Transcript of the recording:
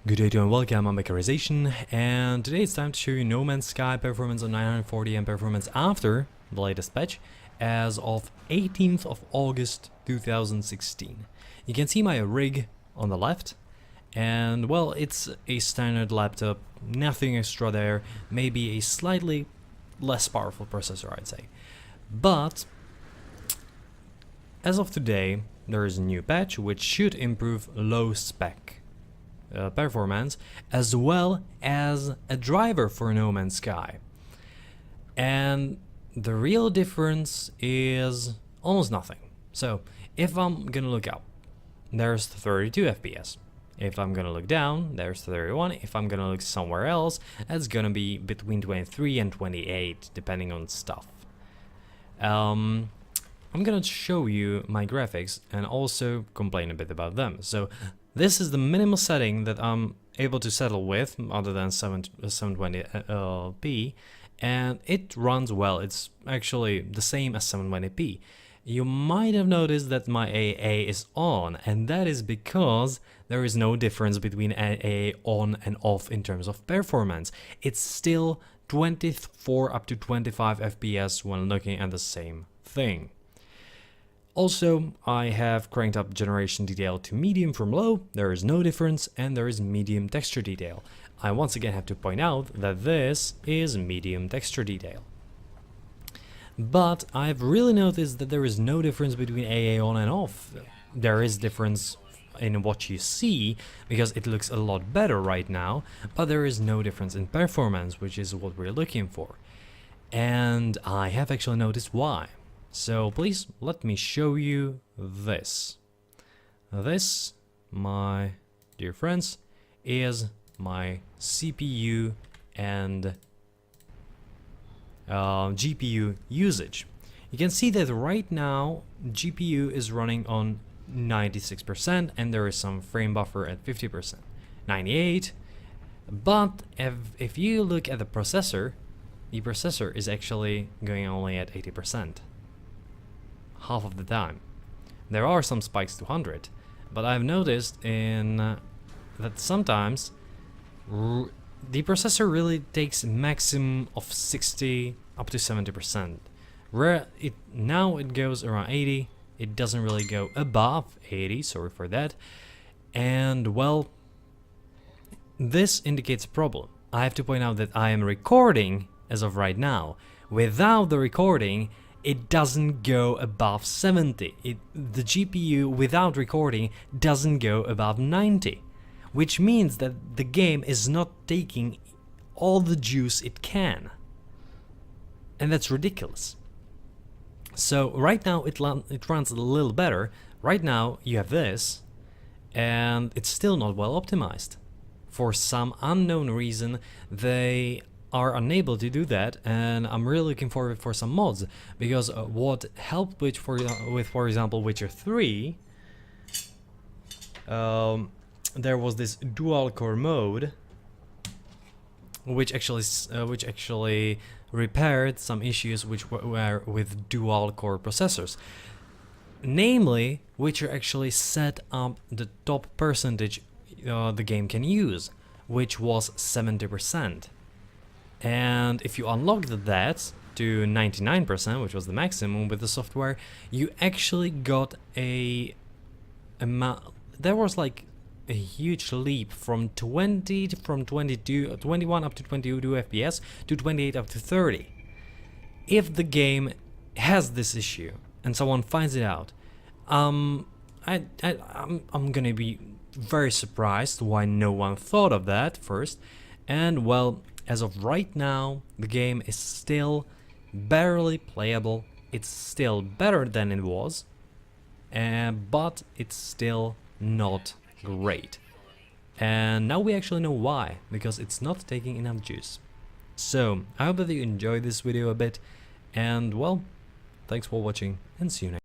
Good day to and welcome, I'm Anti-Aliasing, and today it's time to show you No Man's Sky performance on 940 and performance after the latest patch as of 18th of August 2016. You can see my rig on the left, and well, it's a standard laptop, nothing extra there, maybe a slightly less powerful processor, I'd say. But as of today, there is a new patch which should improve low spec performance, as well as a driver for No Man's Sky. And the real difference is almost nothing. So if I'm gonna look up, there's 32 FPS. If I'm gonna look down, there's 31. If I'm gonna look somewhere else, that's gonna be between 23 and 28, depending on stuff. I'm gonna show you my graphics and also complain a bit about them. So this is the minimal setting that I'm able to settle with, other than 720p, and it runs well. It's actually the same as 720p. You might have noticed that my AA is on, and that is because there is no difference between AA on and off in terms of performance. It's still 24 up to 25 FPS when looking at the same thing. Also, I have cranked up generation detail to medium from low, there is no difference, and there is medium texture detail. I once again have to point out that this is medium texture detail. But I've really noticed that there is no difference between AA on and off. There is difference in what you see, because it looks a lot better right now, but there is no difference in performance, which is what we're looking for. And I have actually noticed why. So please let me show you this. This, my dear friends, is my CPU and GPU usage. You can see that right now GPU is running on 96% and there is some frame buffer at 50%, 98. But if you look at the processor is actually going only at 80%. Half of the time. There are some spikes to 100, but I've noticed that sometimes the processor really takes maximum of 60 up to 70%. Now it goes around 80. It doesn't really go above 80, sorry for that. And well, this indicates a problem. I have to point out that I am recording as of right now. Without the recording, it doesn't go above 70. The GPU without recording doesn't go above 90, which means that the game is not taking all the juice it can. And that's ridiculous. So right now it runs a little better. Right now you have this, and it's still not well optimized. For some unknown reason, they are unable to do that, and I'm really looking forward for some mods, because what helped with for example Witcher 3, there was this dual core mode which actually repaired some issues which were with dual core processors. Namely, Witcher actually set up the top percentage the game can use, which was 70%. And if you unlocked that to 99%, which was the maximum with the software, you actually got there was like a huge leap from 21 up to 22 FPS to 28 up to 30. If the game has this issue and someone finds it out, I'm gonna be very surprised why no one thought of that first. And well, as of right now, the game is still barely playable. It's still better than it was, but it's still not great. And now we actually know why, because it's not taking enough juice. So I hope that you enjoyed this video a bit, and well, thanks for watching and see you next time.